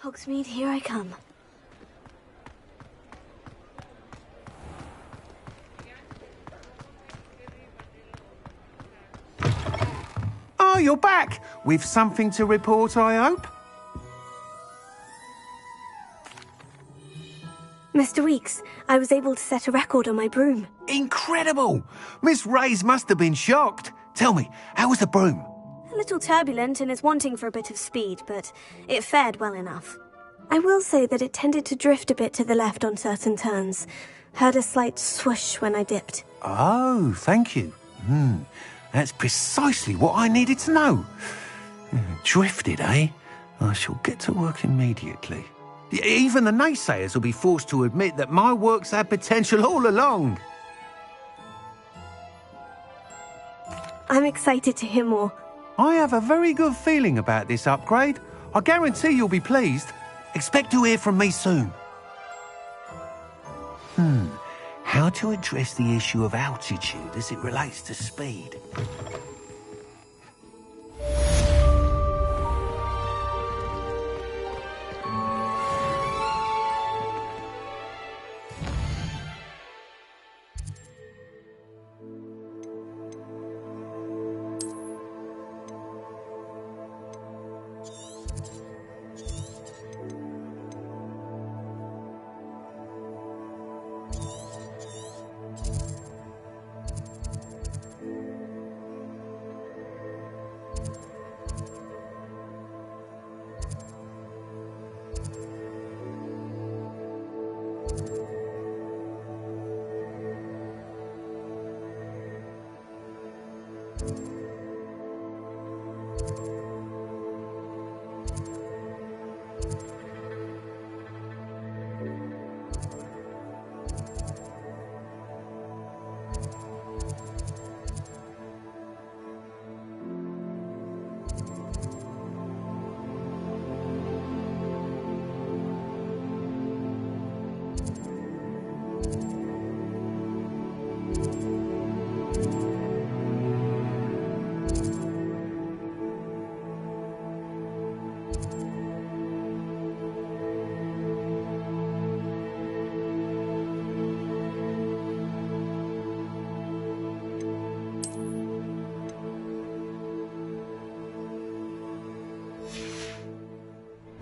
Hogsmeade, here I come. Oh, you're back! With something to report, I hope? Mr. Weeks, I was able to set a record on my broom. Incredible! Miss Reyes must have been shocked. Tell me, how was the broom? A little turbulent and is wanting for a bit of speed, but it fared well enough. I will say that it tended to drift a bit to the left on certain turns. Heard a slight swoosh when I dipped. Oh, thank you. That's precisely what I needed to know. Drifted, eh? I shall get to work immediately. Even the naysayers will be forced to admit that my work's had potential all along. I'm excited to hear more. I have a very good feeling about this upgrade. I guarantee you'll be pleased. Expect to hear from me soon. How to address the issue of altitude as it relates to speed?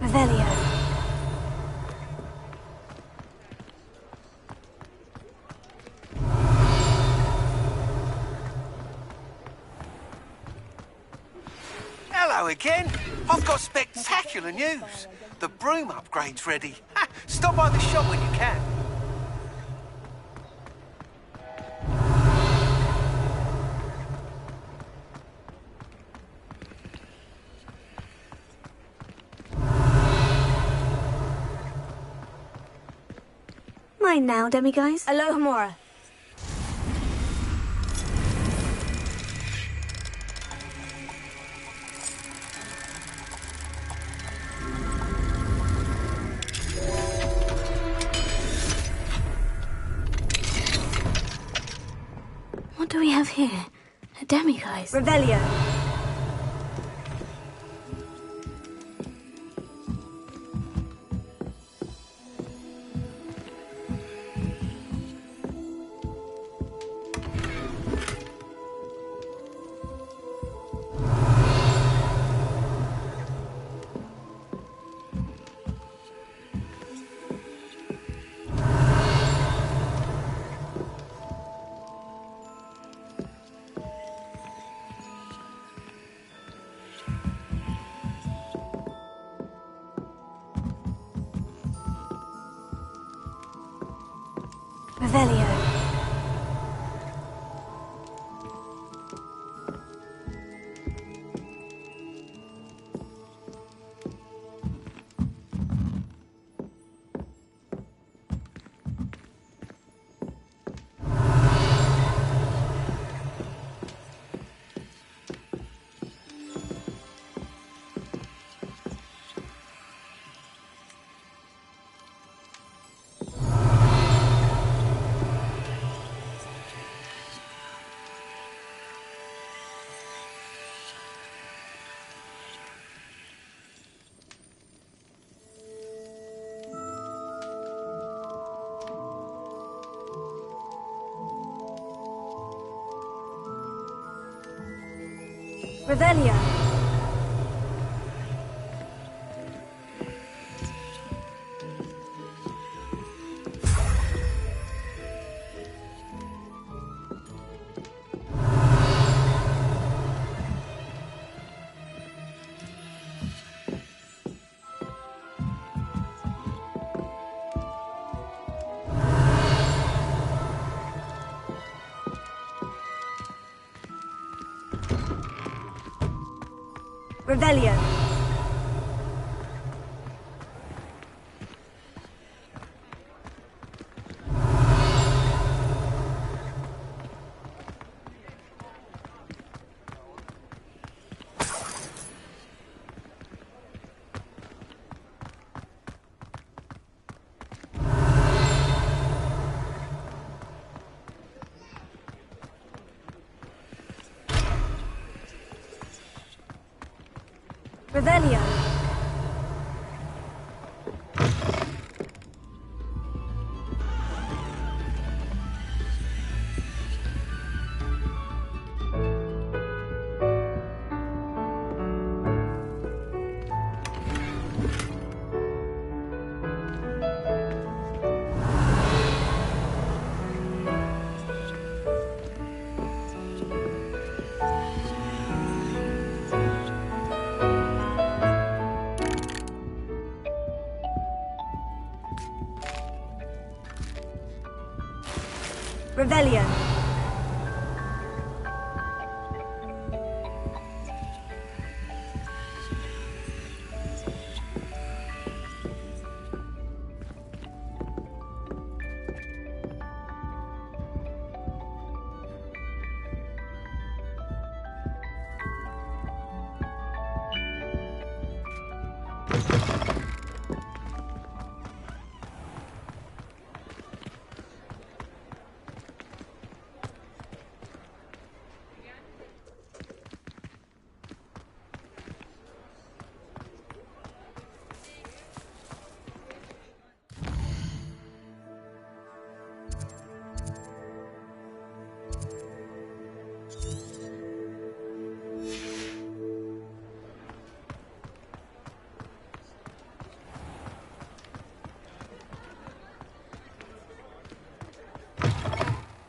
Revelio. Hello again. I've got spectacular news. The broom upgrade's ready. Stop by the shop when you can. Mine now, demiguise. Aloha Mora. What do we have here? A demiguise. Revelio. Revelio. Revelio. Revelio. Revelio. Revelio.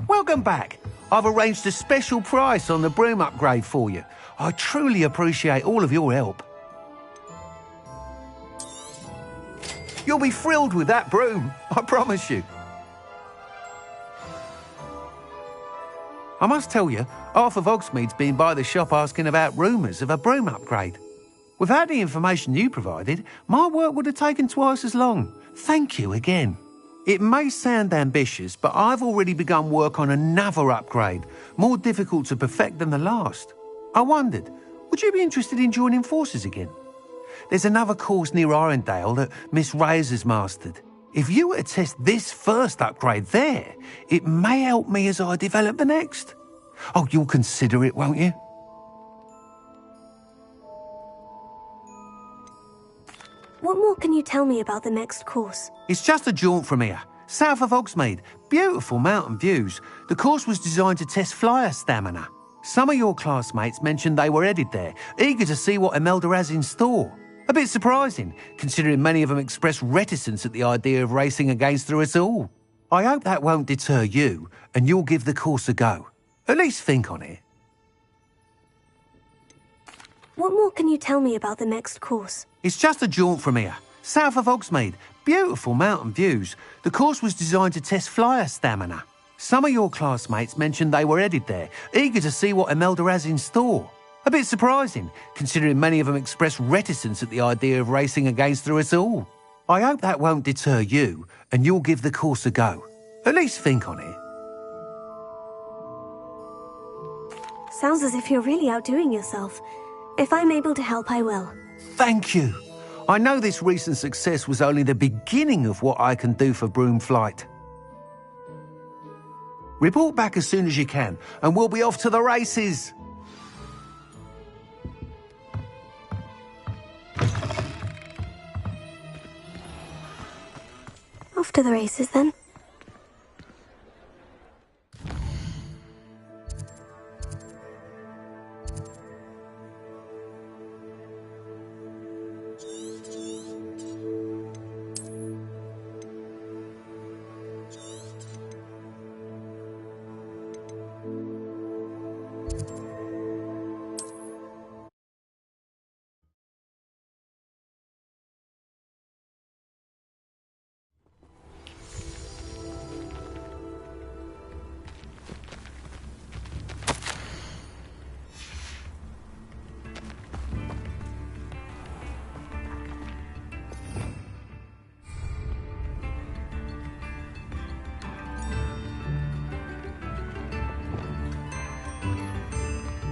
Welcome back. I've arranged a special price on the broom upgrade for you. I truly appreciate all of your help. You'll be thrilled with that broom, I promise you. I must tell you, half of Hogsmeade's been by the shop asking about rumours of a broom upgrade. Without the information you provided, my work would have taken twice as long. Thank you again. It may sound ambitious, but I've already begun work on another upgrade, more difficult to perfect than the last. I wondered, would you be interested in joining forces again? There's another course near Arendelle that Miss Reyes has mastered. If you were to test this first upgrade there, it may help me as I develop the next. Oh, you'll consider it, won't you? What more can you tell me about the next course? It's just a jaunt from here, south of Hogsmeade. Beautiful mountain views. The course was designed to test flyer stamina. Some of your classmates mentioned they were headed there, eager to see what Imelda has in store. A bit surprising, considering many of them expressed reticence at the idea of racing against her at all. I hope that won't deter you, and you'll give the course a go. At least think on it. What more can you tell me about the next course? It's just a jaunt from here, south of Hogsmeade. Beautiful mountain views. The course was designed to test flyer stamina. Some of your classmates mentioned they were headed there, eager to see what Imelda has in store. A bit surprising, considering many of them expressed reticence at the idea of racing against her at all. I hope that won't deter you, and you'll give the course a go. At least think on it. Sounds as if you're really outdoing yourself. If I'm able to help, I will. Thank you. I know this recent success was only the beginning of what I can do for Broom Flight. Report back as soon as you can, and we'll be off to the races. Off to the races, then.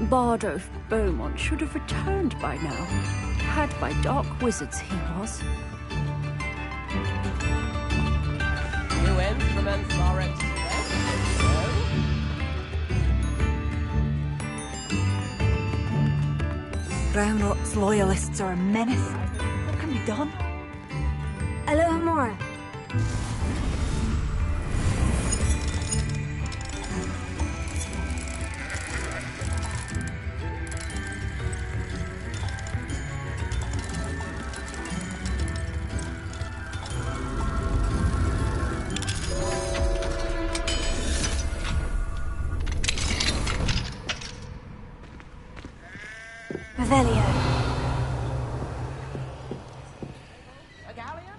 Bardolph Beaumont should have returned by now. Had by dark wizards he was. New instruments are expensive, Ranrock's loyalists are a menace. What can be done? Alohomora. Revelio. A galleon?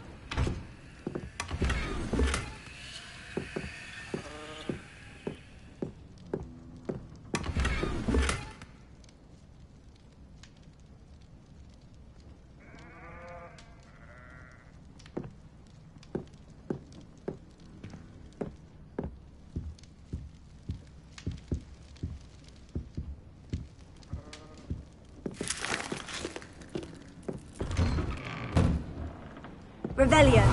Revelio.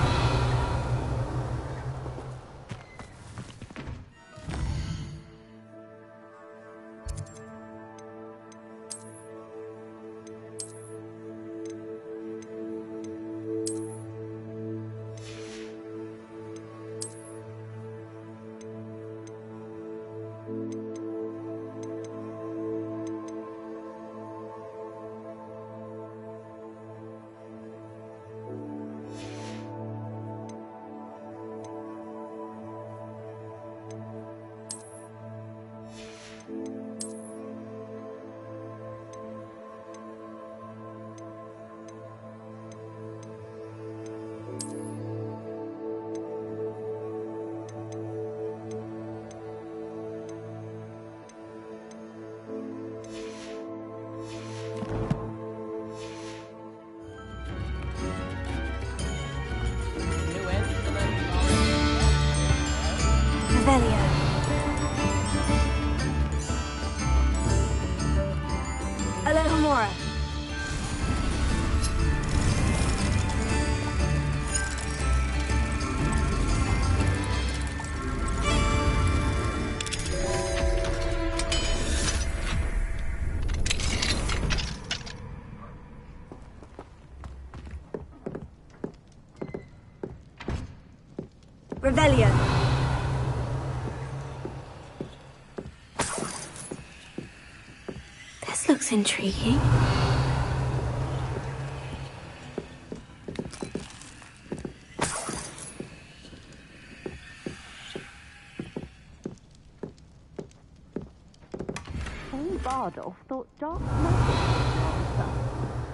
Revelio. Alohomora. Revelio. This looks intriguing. Old Bardolph thought dark magic was his son.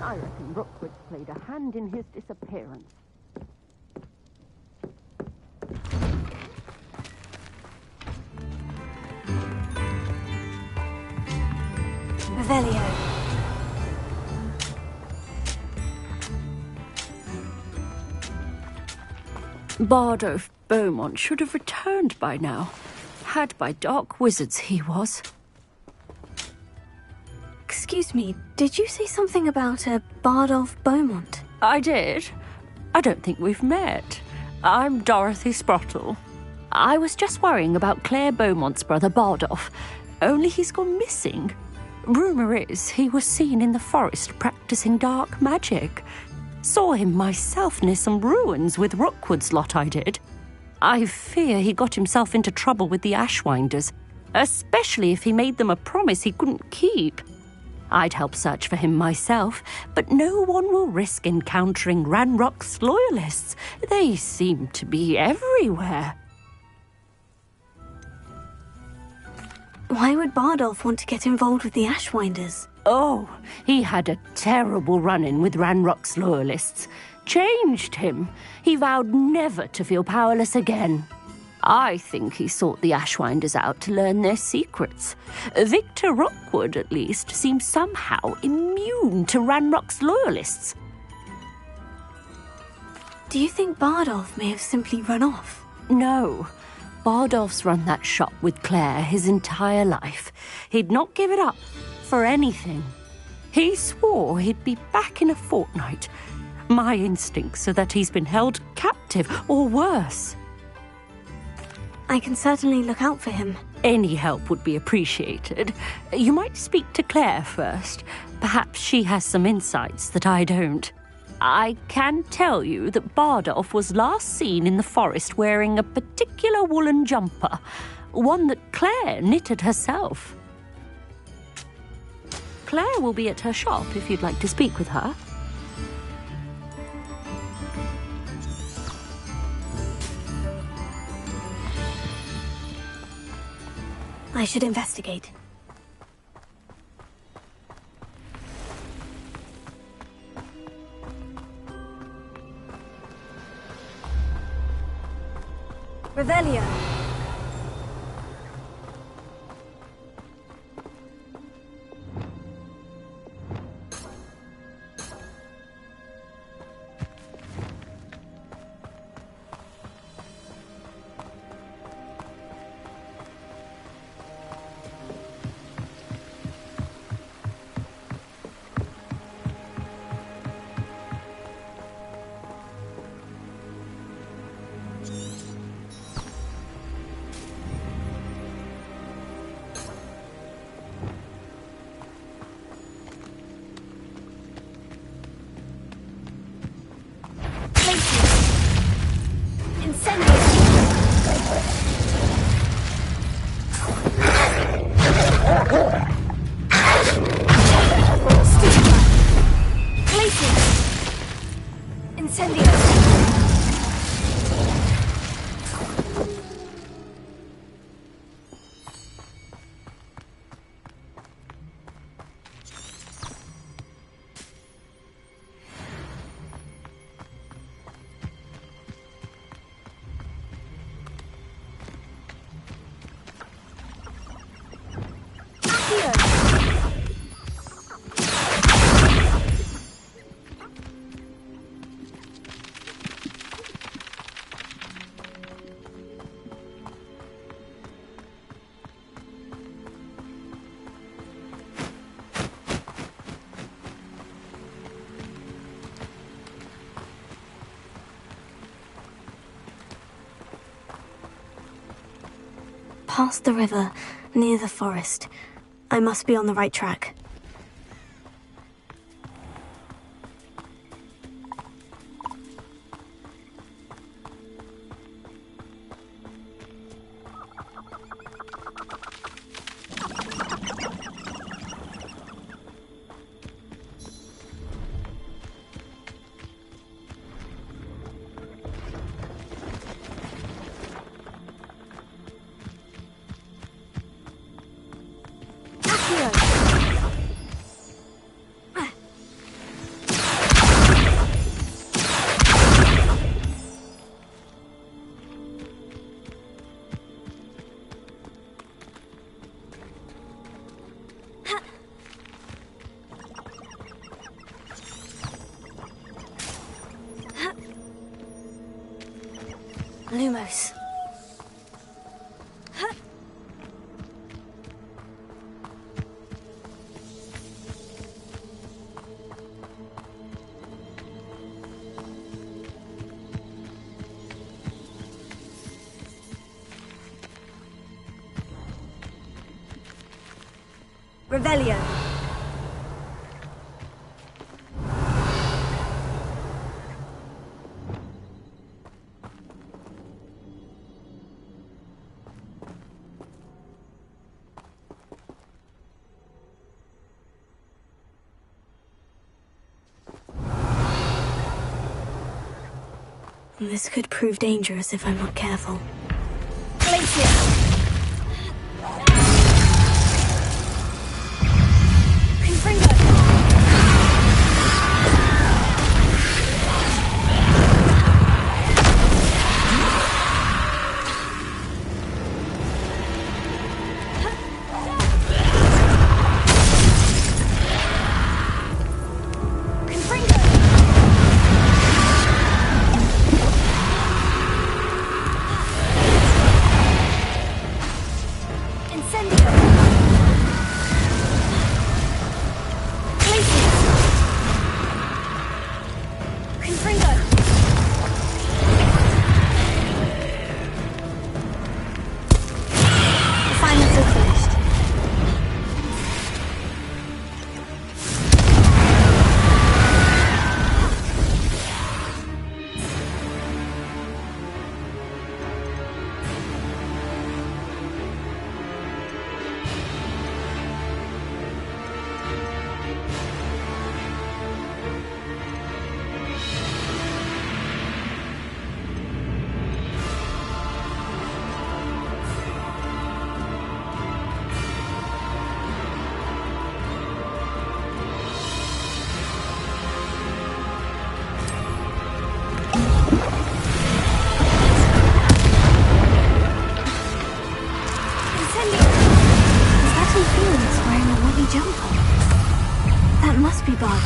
I reckon Rookwood played a hand in his disappearance. Revelio. Bardolph Beaumont should have returned by now. Had by dark wizards he was. Excuse me, did you say something about a Bardolph Beaumont? I did. I don't think we've met. I'm Dorothy Sprottle. I was just worrying about Claire Beaumont's brother Bardolph, only he's gone missing. Rumour is he was seen in the forest practicing dark magic. Saw him myself near some ruins with Rookwood's lot I did. I fear he got himself into trouble with the Ashwinders, especially if he made them a promise he couldn't keep. I'd help search for him myself, but no one will risk encountering Ranrock's loyalists. They seem to be everywhere. Why would Bardolph want to get involved with the Ashwinders? Oh, he had a terrible run-in with Ranrock's loyalists. Changed him. He vowed never to feel powerless again. I think he sought the Ashwinders out to learn their secrets. Victor Rookwood, at least, seems somehow immune to Ranrock's loyalists. Do you think Bardolph may have simply run off? No. Bardolph's run that shop with Claire his entire life. He'd not give it up. for anything. He swore he'd be back in a fortnight. My instincts are that he's been held captive, or worse. I can certainly look out for him. Any help would be appreciated. You might speak to Claire first. Perhaps she has some insights that I don't. I can tell you that Bardolph was last seen in the forest wearing a particular woolen jumper, one that Claire knitted herself. Claire will be at her shop if you'd like to speak with her. I should investigate. Revelio. Past the river, near the forest. I must be on the right track. Lumos. Revelio. This could prove dangerous if I'm not careful. Glacier! Confringo! be Bardolph.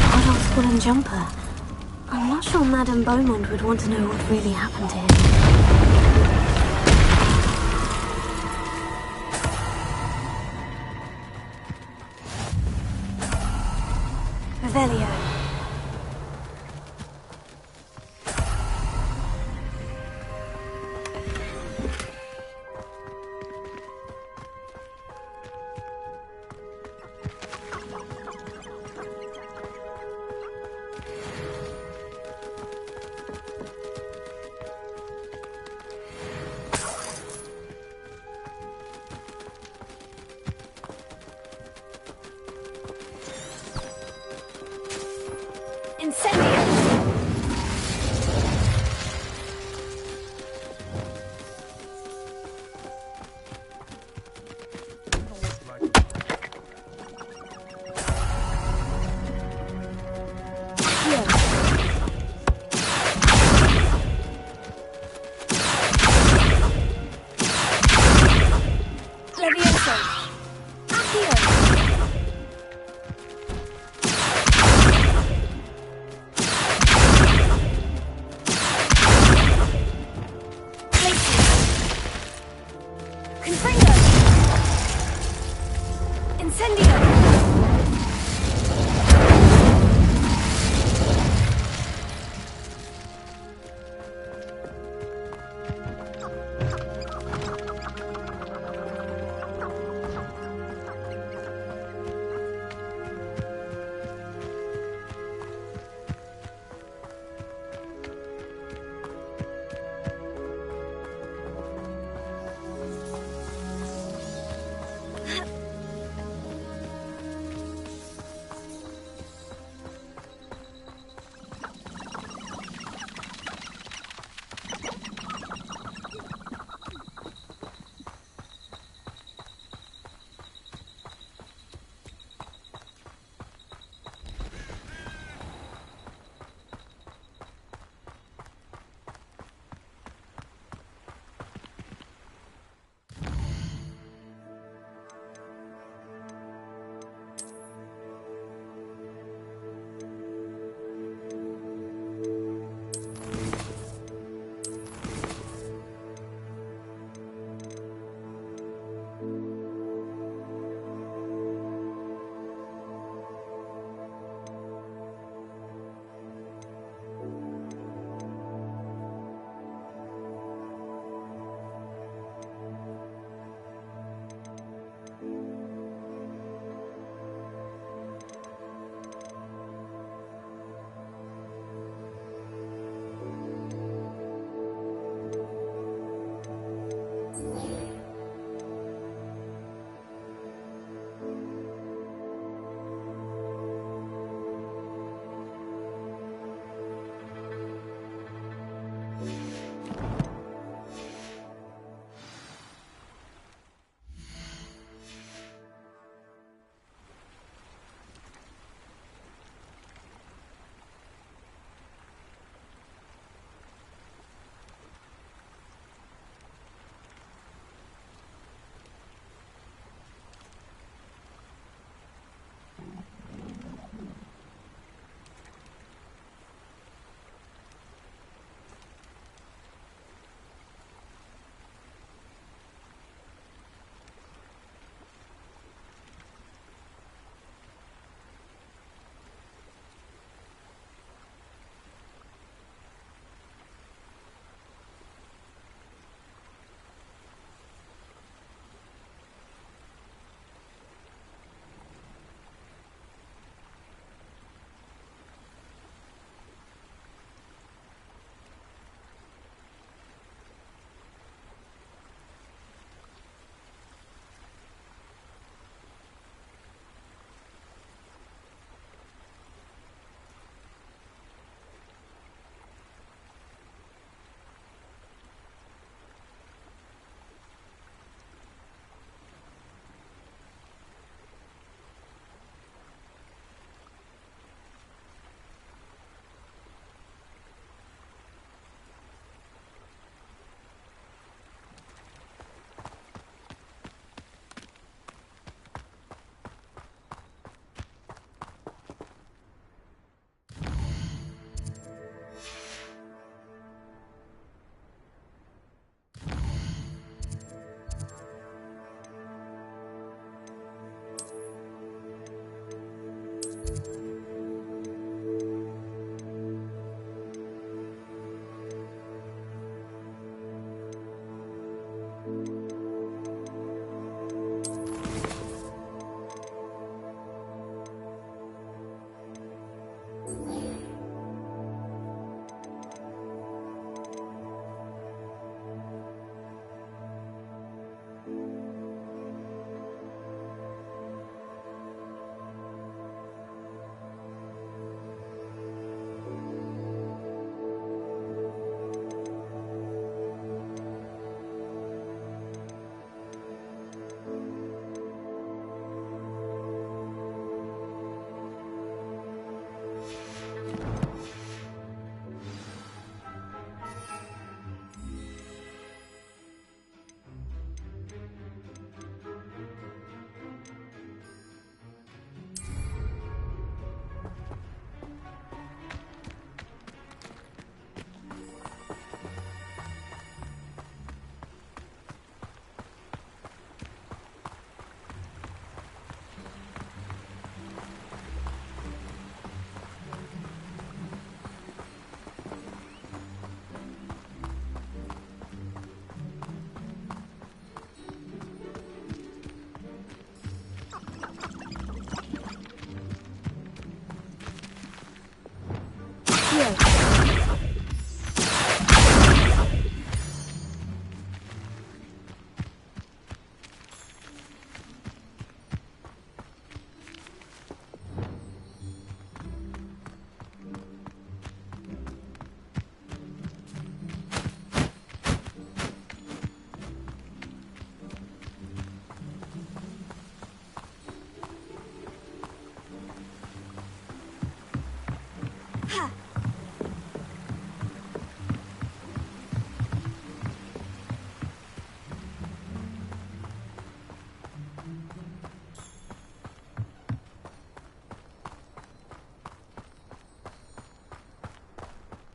Bardolph's woolen jumper. I'm not sure Madame Beaumont would want to know what really happened to him. Revelio.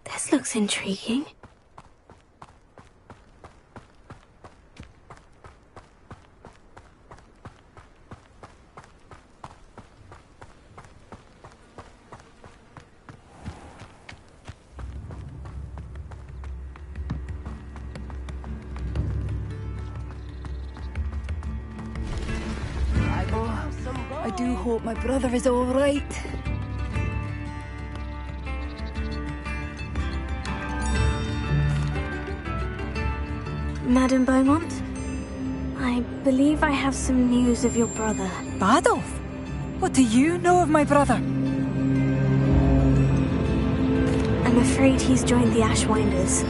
This looks intriguing. I do hope my brother is all right. Madame Beaumont, I believe I have some news of your brother. Badolf? What do you know of my brother? I'm afraid he's joined the Ashwinders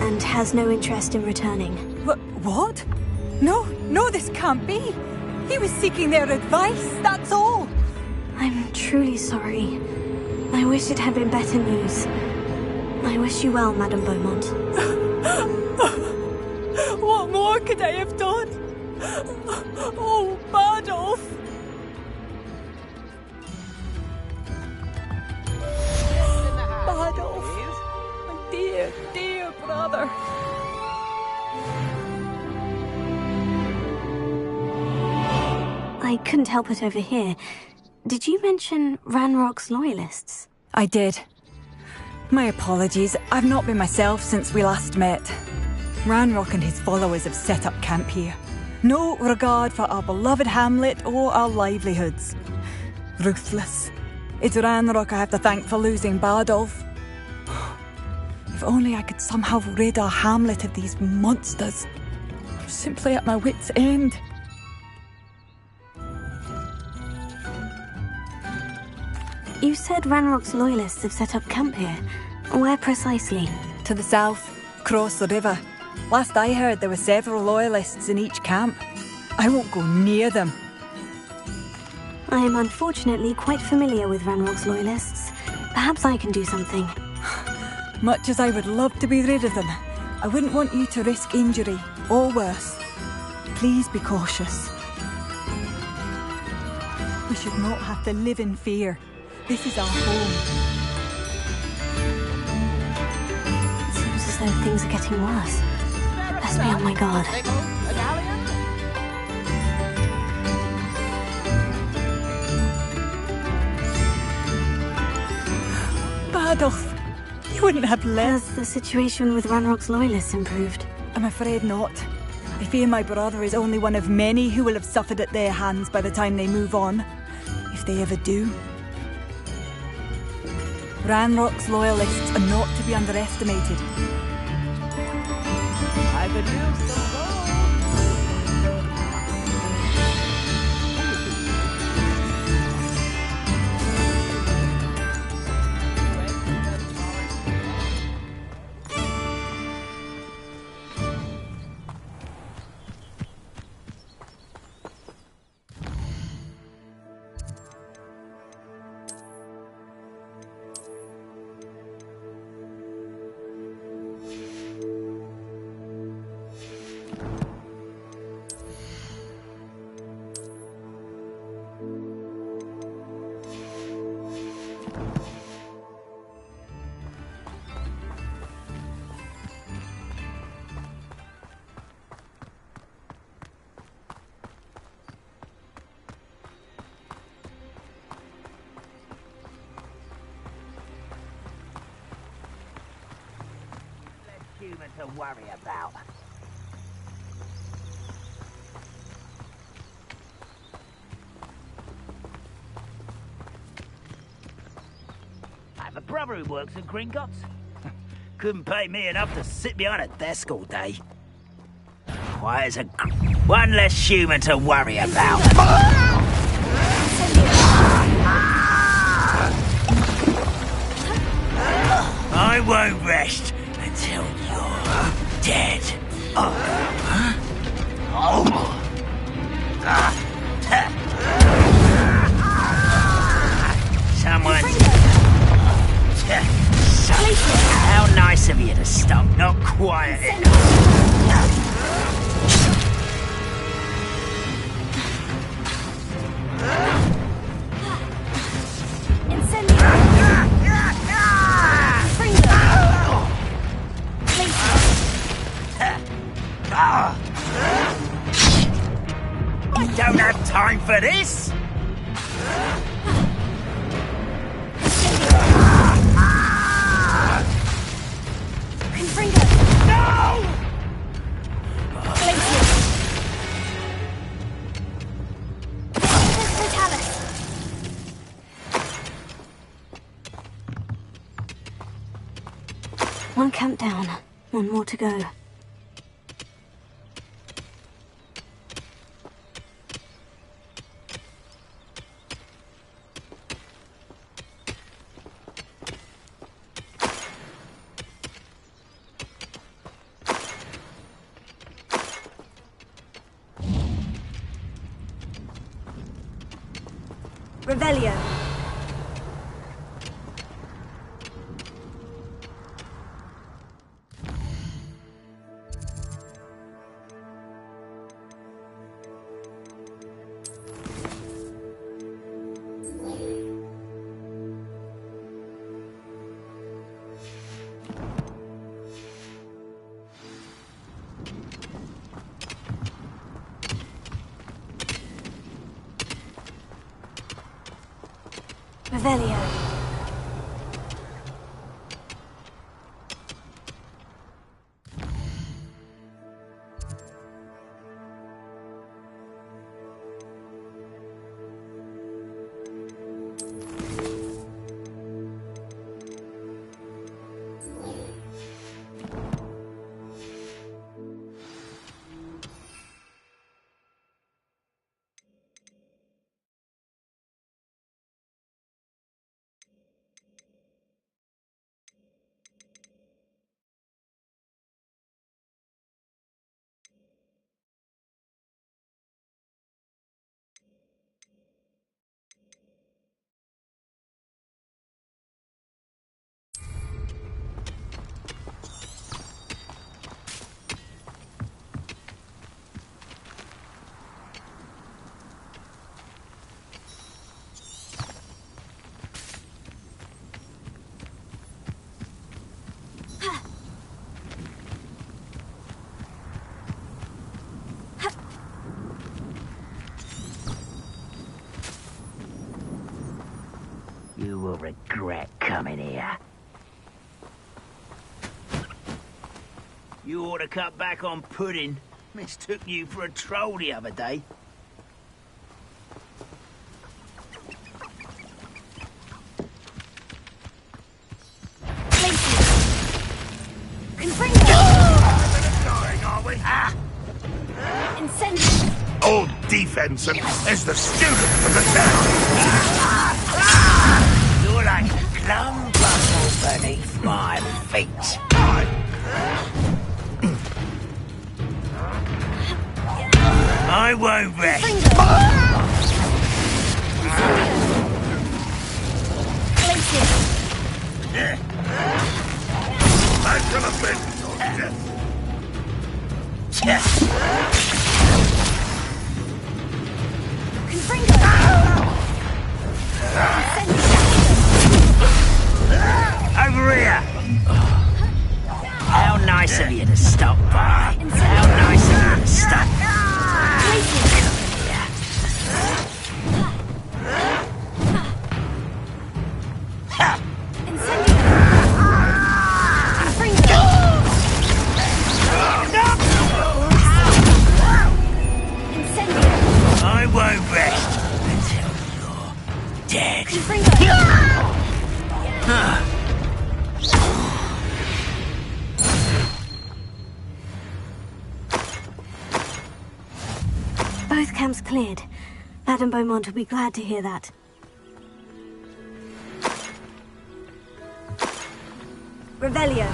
and has no interest in returning. What? No, this can't be. He was seeking their advice, that's all. I'm truly sorry. I wish it had been better news. I wish you well, Madame Beaumont. What more could I have done? Oh, Badolf! Badolf! My dear, dear brother. I couldn't help but overhear. Did you mention Ranrock's loyalists? I did. My apologies. I've not been myself since we last met. Ranrock and his followers have set up camp here. No regard for our beloved hamlet or our livelihoods. Ruthless. It's Ranrock I have to thank for losing Badolf. If only I could somehow rid our hamlet of these monsters. I'm simply at my wit's end. You said Ranrock's loyalists have set up camp here. Where precisely? To the south, across the river. Last I heard, there were several loyalists in each camp. I won't go near them. I am unfortunately quite familiar with Ranrock's loyalists. Perhaps I can do something. Much as I would love to be rid of them, I wouldn't want you to risk injury, or worse. Please be cautious. We should not have to live in fear. This is our home. It seems as though things are getting worse. Best be on my guard. Badolf, you wouldn't have left. Has the situation with Ranrock's loyalists improved? I'm afraid not. I fear my brother is only one of many who will have suffered at their hands by the time they move on. If they ever do. Ranrock's loyalists are not to be underestimated. I could use some gold. Human to worry about. I have a brother who works in Gringotts. Couldn't pay me enough to sit behind a desk all day. Why is one less human to worry about? I won't rest until you're dead. Someone... quiet it. I don't have time for this! No! One camp down, one more to go. Revelio. Revelio. You will regret coming here. You ought to cut back on pudding. Mistook you for a troll the other day. Dying, are we? Incendiary. All defense and as the student of the town. You're like a plum puzzle beneath my feet. I won't rest. I'm gonna bend your death. Over here! How nice of you to stop by. How nice of you to stop. I won't rest until you're dead. Both camps cleared. Madame Beaumont will be glad to hear that. Revelio.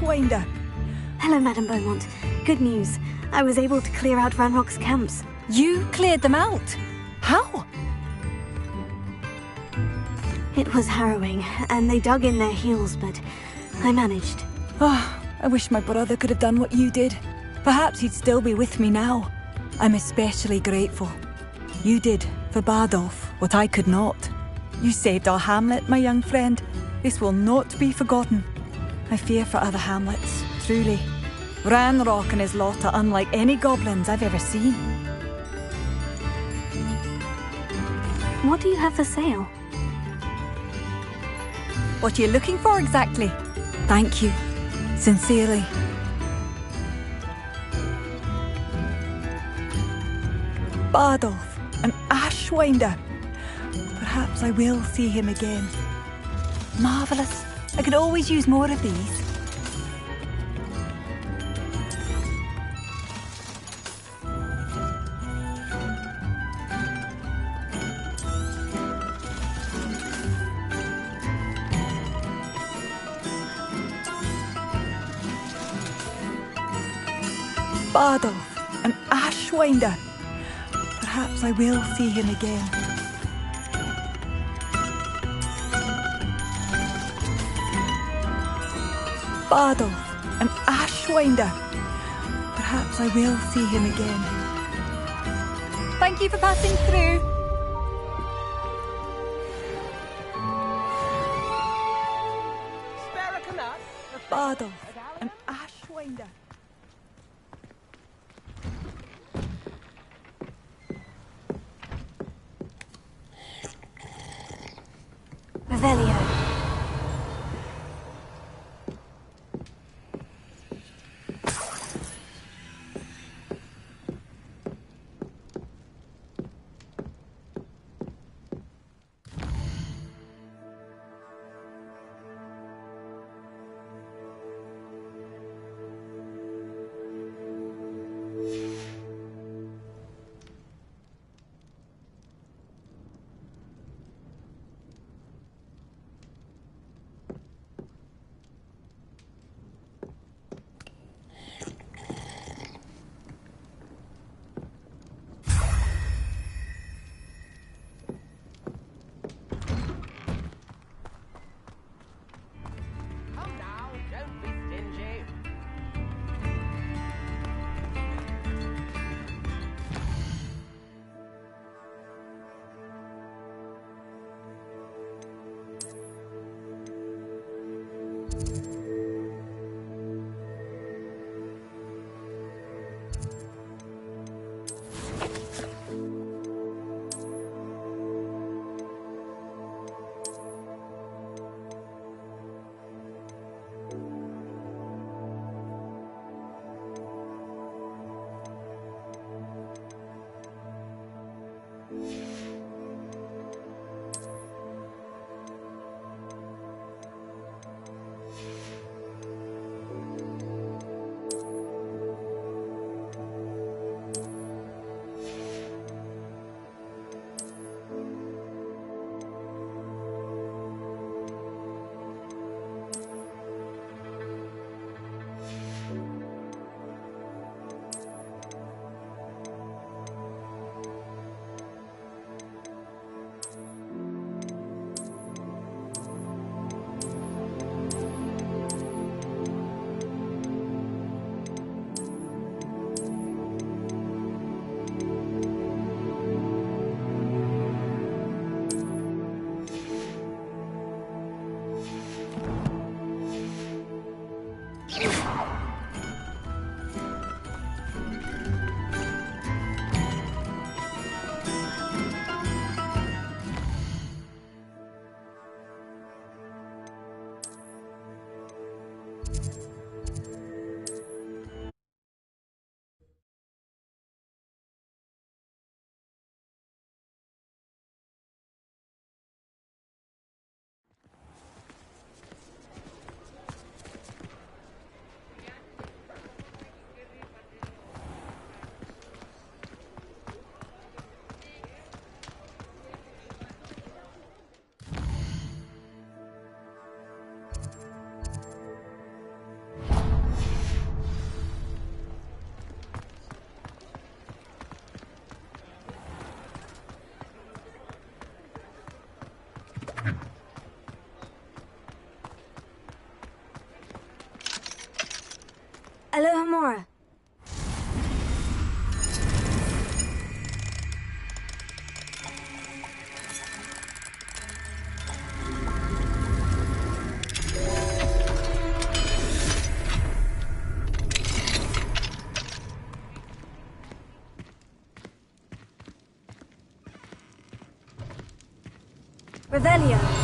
Ashwinder. Hello, Madame Beaumont. Good news. I was able to clear out Ranrock's camps. You cleared them out? How? It was harrowing, and they dug in their heels, but I managed. Oh, I wish my brother could have done what you did. Perhaps he'd still be with me now. I'm especially grateful. You did, for Bardolph, what I could not. You saved our hamlet, my young friend. This will not be forgotten. I fear for other hamlets, truly. Ranrock and his lot are unlike any goblins I've ever seen. What do you have for sale? What are you looking for exactly? Thank you. Sincerely. Bardolph, an Ashwinder. Perhaps I will see him again. Marvellous. I could always use more of these. Bardolph, an Ashwinder. Perhaps I will see him again. Bardolph, an Ashwinder. Perhaps I will see him again. Thank you for passing through. Bardolph, an Ashwinder. Revelio. Gamora. Revelio.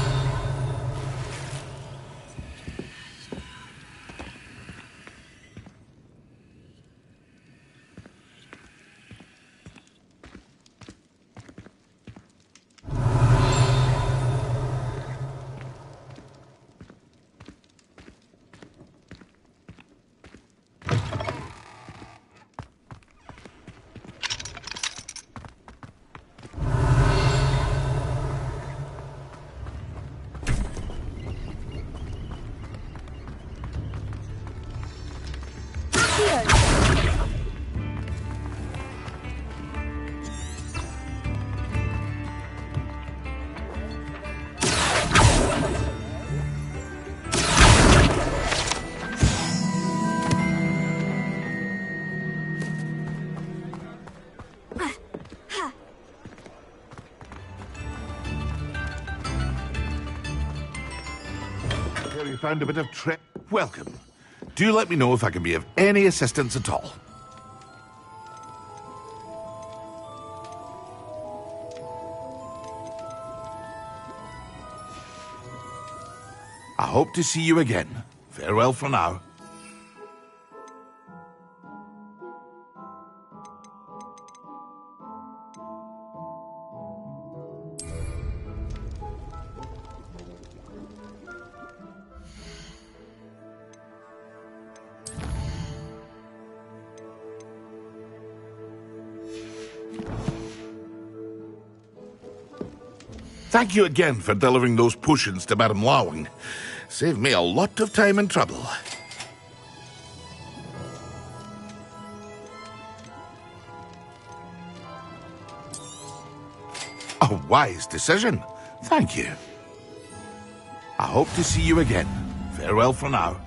You found a bit of trip. Welcome. Do let me know if I can be of any assistance at all. I hope to see you again. Farewell for now. Thank you again for delivering those potions to Madame Lawing. Saved me a lot of time and trouble. A wise decision. Thank you. I hope to see you again. Farewell for now.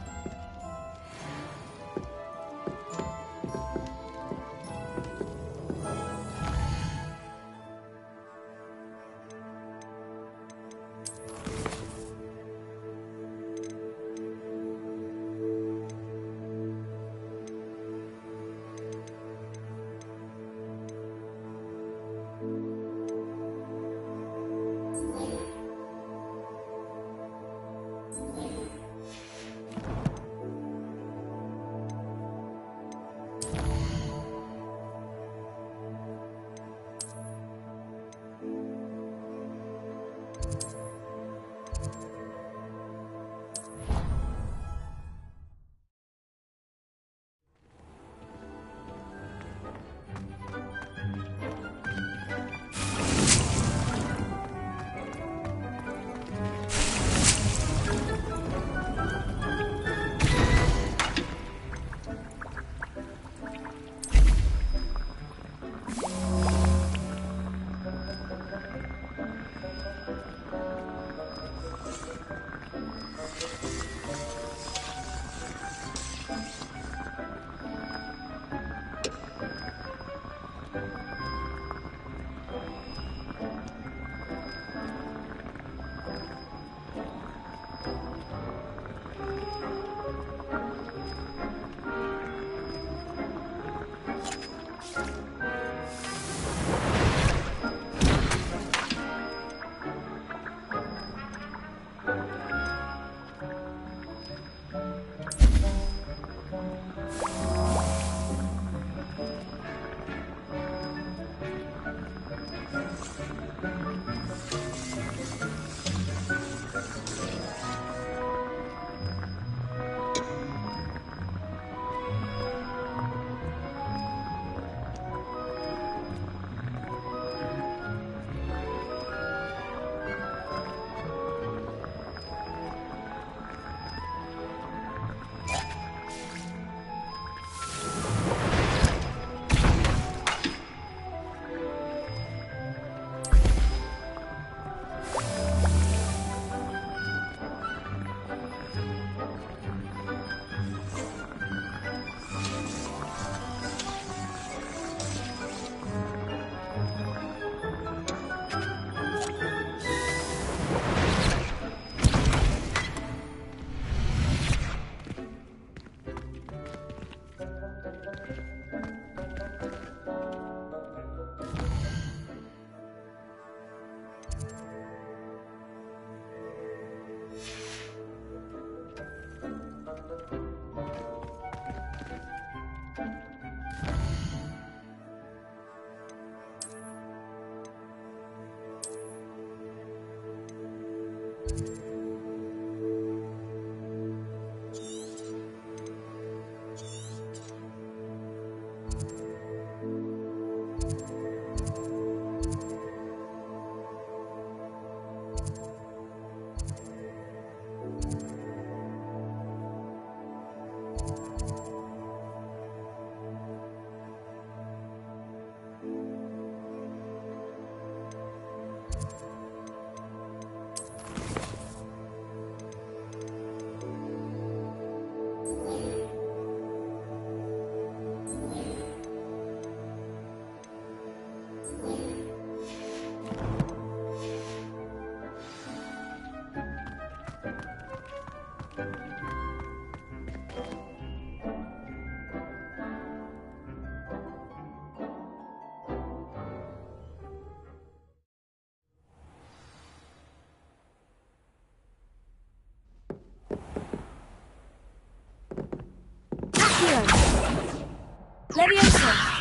Leviosa!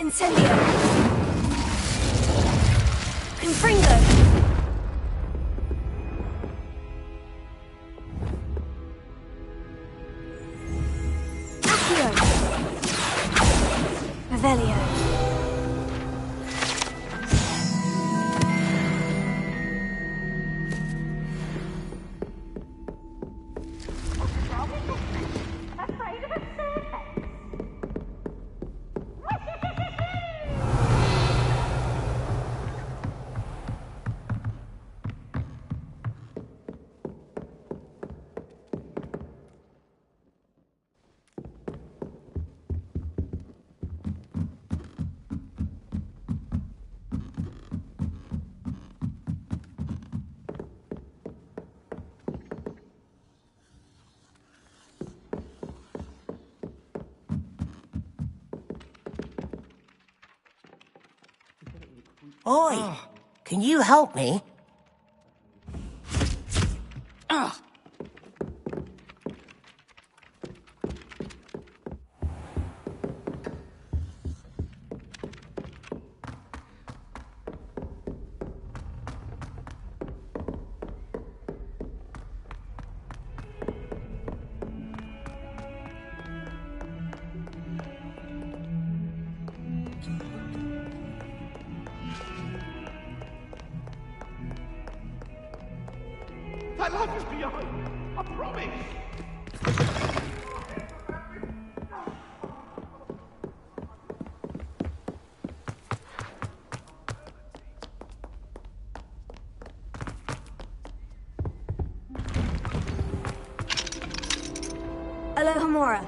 Incendio! Confringo! Accio! Revelio! Oi! Can you help me? That love is behind. I promise. Alohomora.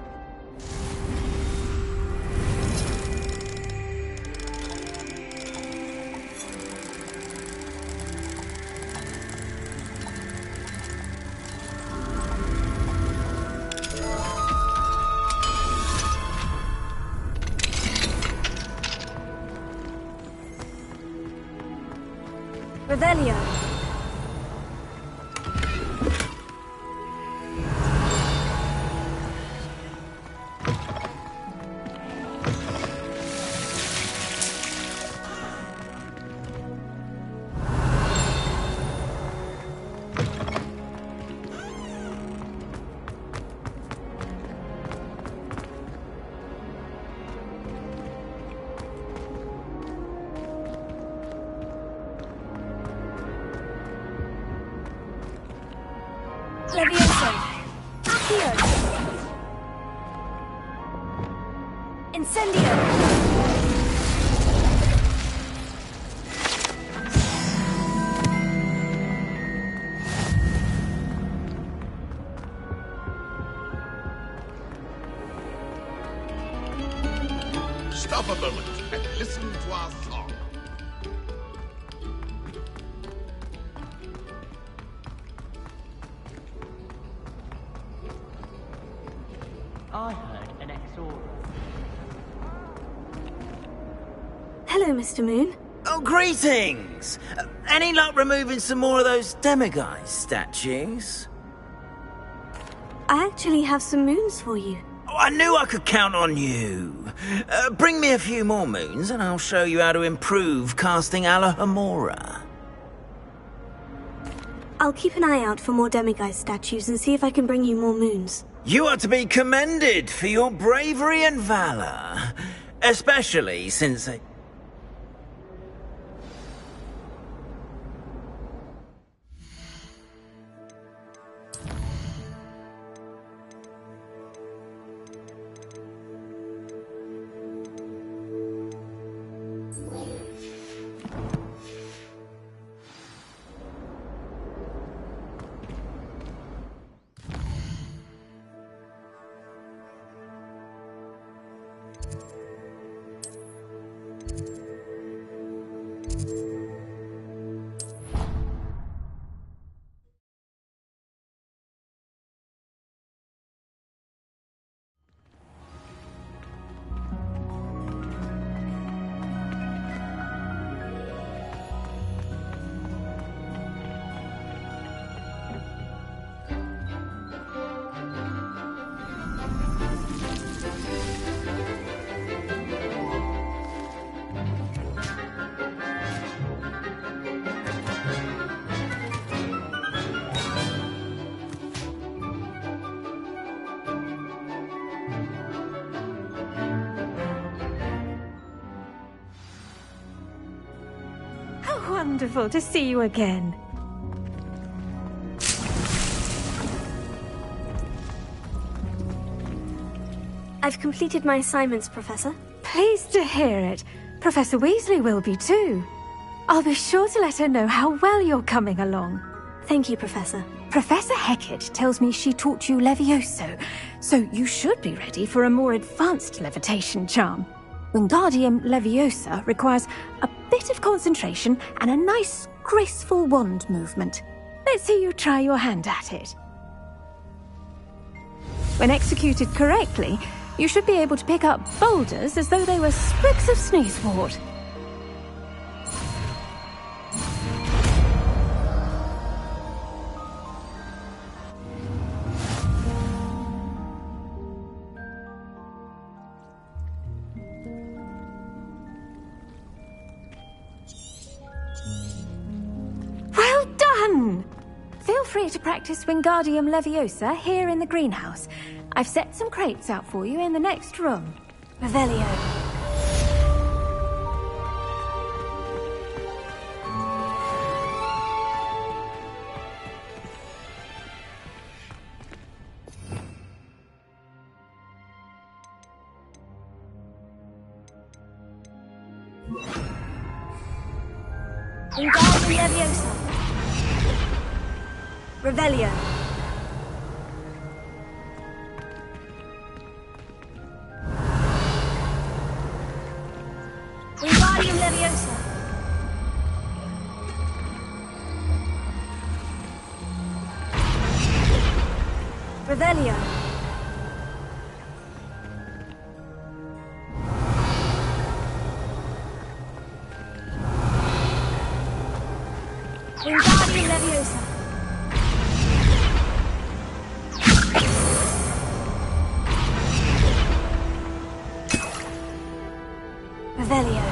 Revelio. Levioso. Accio. Incendio. Stop a moment and listen to our song. I heard an exora. Hello, Mr. Moon. Oh, greetings! Any luck removing some more of those demiguise statues? I actually have some moons for you. Oh, I knew I could count on you. Bring me a few more moons and I'll show you how to improve casting Alohomora. I'll keep an eye out for more demiguise statues and see if I can bring you more moons. You are to be commended for your bravery and valor, especially since they... Wonderful to see you again. I've completed my assignments, Professor. Pleased to hear it. Professor Weasley will be too. I'll be sure to let her know how well you're coming along. Thank you, Professor. Professor Hecat tells me she taught you Levioso, so you should be ready for a more advanced levitation charm. Wingardium Leviosa requires a bit of concentration and a nice, graceful wand movement. Let's see you try your hand at it. When executed correctly, you should be able to pick up boulders as though they were sprigs of sneezewort. Well done! Feel free to practice Wingardium Leviosa here in the greenhouse. I've set some crates out for you in the next room. Revelio. Wingardium Leviosa. Revelio. Wingardium Leviosa. Revelio. Wingardium Leviosa. Revelio.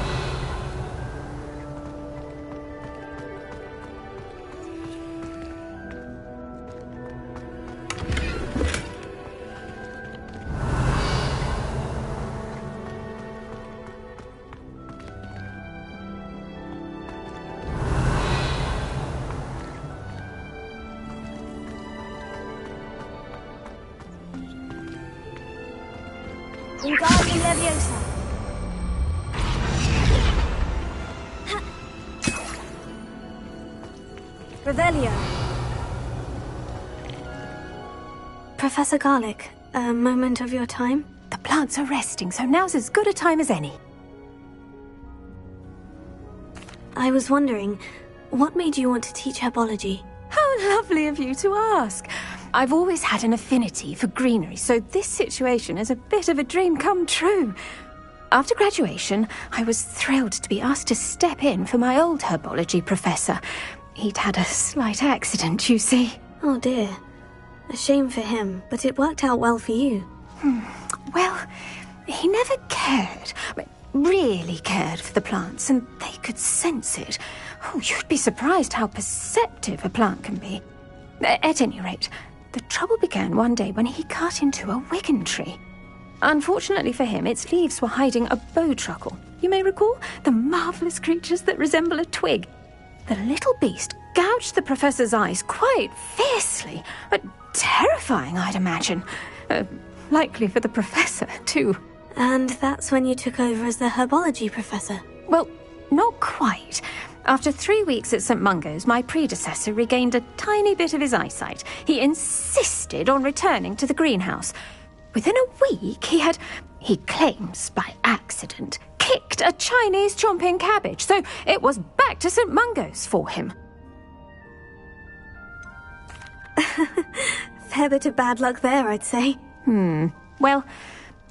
Wingardium Leviosa. Revelio. Professor Garlic, a moment of your time? The plants are resting, so now's as good a time as any. I was wondering, what made you want to teach herbology? How lovely of you to ask. I've always had an affinity for greenery, so this situation is a bit of a dream come true. After graduation, I was thrilled to be asked to step in for my old herbology professor. He'd had a slight accident, you see. Oh dear. A shame for him, but it worked out well for you. Well, he never cared, really cared for the plants, and they could sense it. Oh, you'd be surprised how perceptive a plant can be. At any rate, the trouble began one day when he cut into a wigan tree. Unfortunately for him, its leaves were hiding a bowtruckle. You may recall the marvellous creatures that resemble a twig. The little beast gouged the professor's eyes quite fiercely, but terrifying, I'd imagine. Likely for the professor, too. And that's when you took over as the herbology professor? Well, not quite. After 3 weeks at St. Mungo's, my predecessor regained a tiny bit of his eyesight. He insisted on returning to the greenhouse. Within a week, he claims by accident, kicked a Chinese chomping cabbage, so it was back to St. Mungo's for him. Fair bit of bad luck there, I'd say. Well,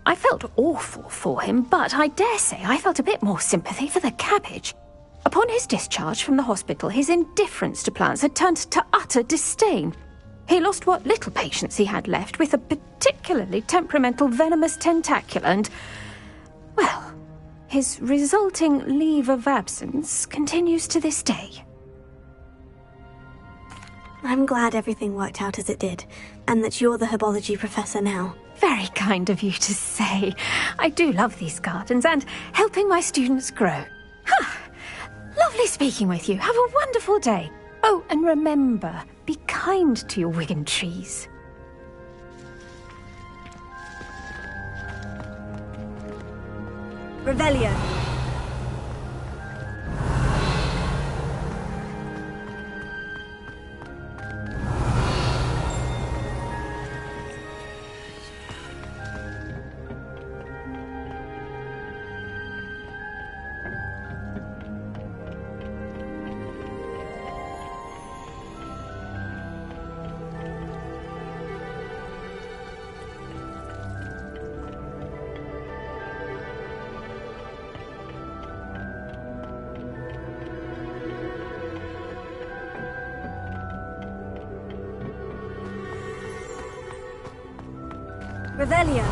I felt awful for him, but I dare say I felt a bit more sympathy for the cabbage. Upon his discharge from the hospital, his indifference to plants had turned to utter disdain. He lost what little patience he had left with a particularly temperamental venomous tentacula and, well, his resulting leave of absence continues to this day. I'm glad everything worked out as it did, and that you're the herbology professor now. Very kind of you to say. I do love these gardens and helping my students grow. Lovely speaking with you. Have a wonderful day. Oh, and remember, be kind to your wigan trees. Revelio. Revelio.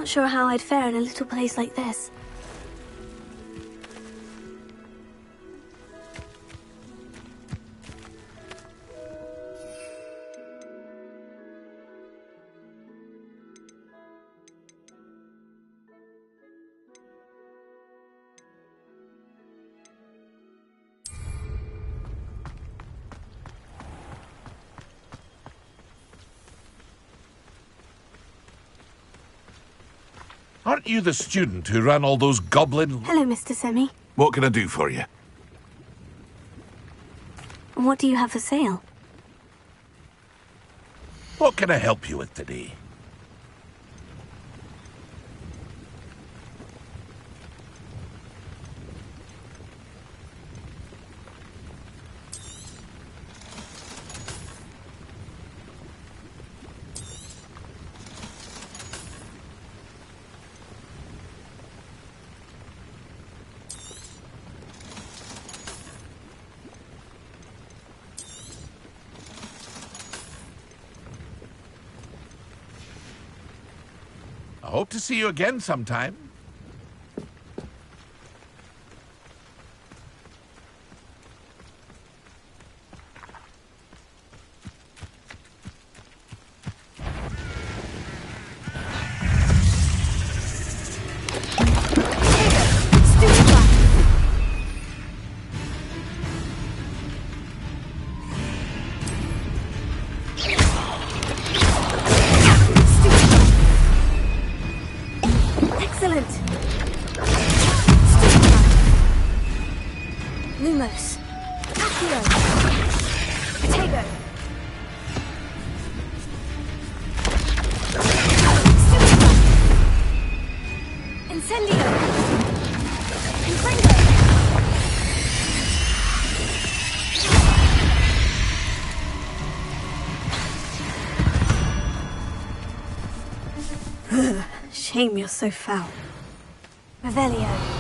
not sure how I'd fare in a little place like this. Aren't you the student who ran all those goblin... Hello, Mr. Semi. What can I do for you? What do you have for sale? What can I help you with today? I hope to see you again sometime. Lumos. Accio. Potato. Incendio. Infringo. Shame you're so foul. Revelio.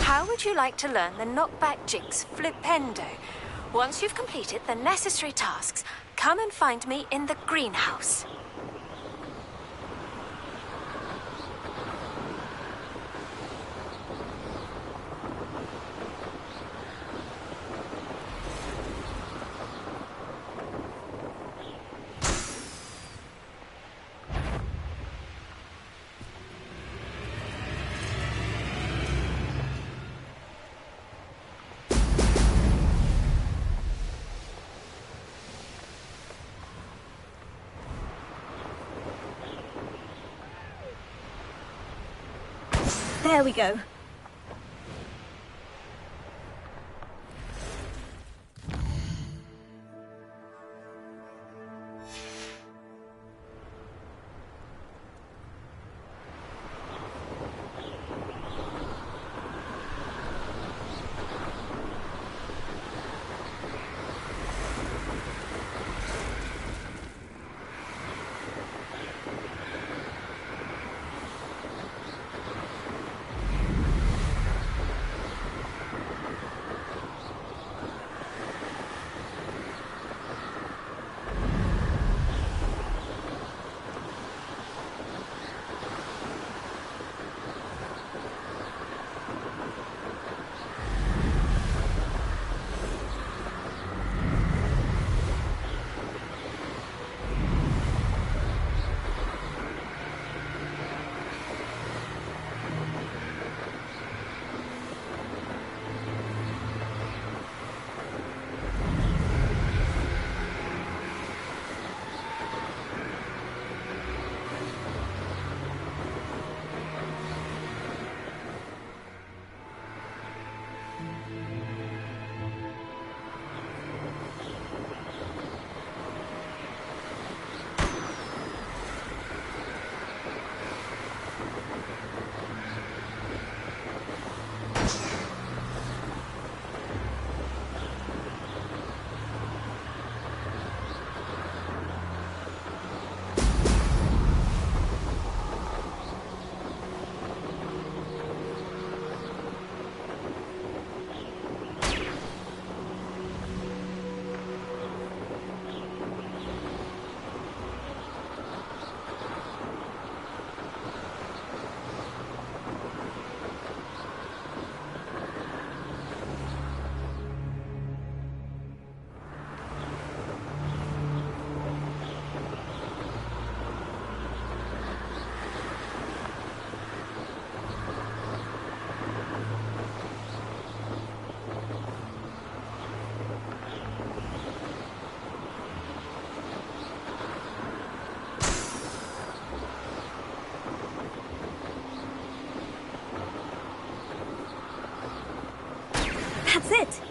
How would you like to learn the knockback jinx Flipendo? Once you've completed the necessary tasks, come and find me in the greenhouse. There we go. That's it.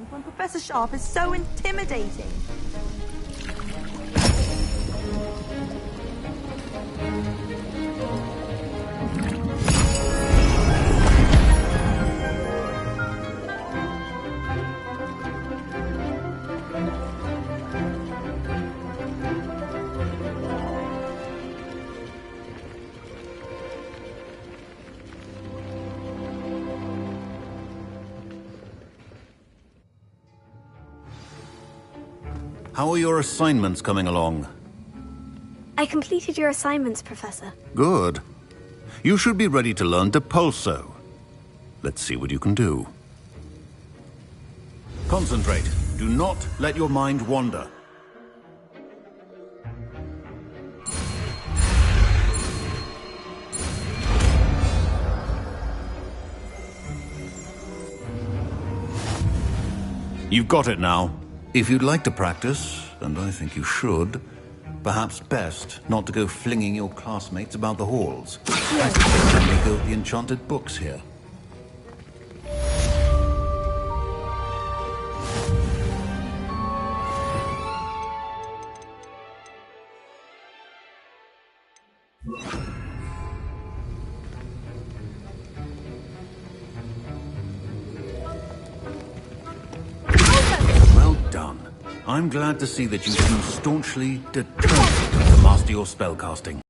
When Professor Sharp is so intimidating. How are your assignments coming along? I completed your assignments, Professor. Good. You should be ready to learn Depulso. Let's see what you can do. Concentrate. Do not let your mind wander. You've got it now. If you'd like to practice, and I think you should, perhaps best not to go flinging your classmates about the halls. I suggest you go with the enchanted books here. I'm glad to see that you seem staunchly determined to master your spellcasting.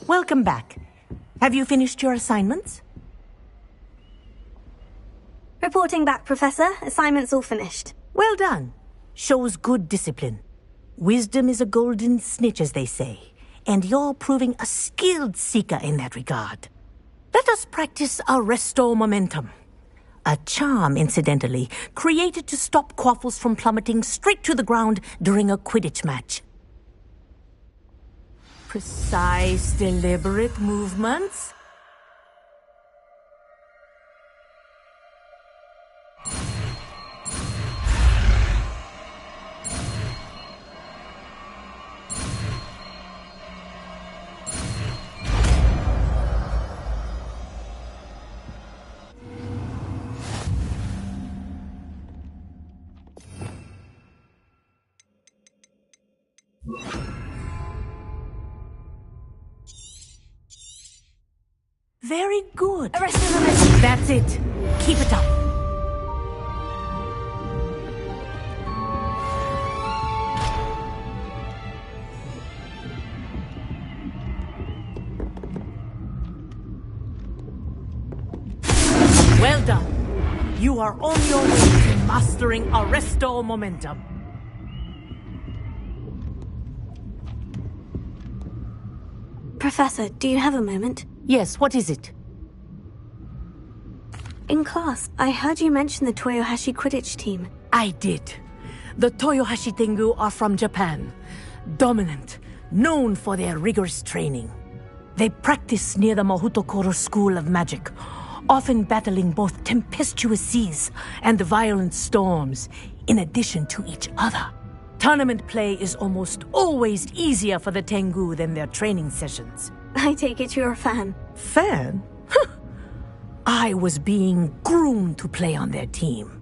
Welcome back. Have you finished your assignments? Reporting back, Professor. Assignment's all finished. Well done. Shows good discipline. Wisdom is a golden snitch, as they say, and you're proving a skilled seeker in that regard. Let us practice our Restore Momentum. A charm, incidentally, created to stop quaffles from plummeting straight to the ground during a Quidditch match. Precise, deliberate movements. Very good. That's it. Keep it up. Well done. You are on your way to mastering Restore Momentum. Professor, do you have a moment? Yes, what is it? In class, I heard you mention the Toyohashi Quidditch team. I did. The Toyohashi Tengu are from Japan. Dominant, known for their rigorous training. They practice near the Mahutokoro School of Magic, often battling both tempestuous seas and violent storms, in addition to each other. Tournament play is almost always easier for the Tengu than their training sessions. I take it you're a fan. Fan? I was being groomed to play on their team.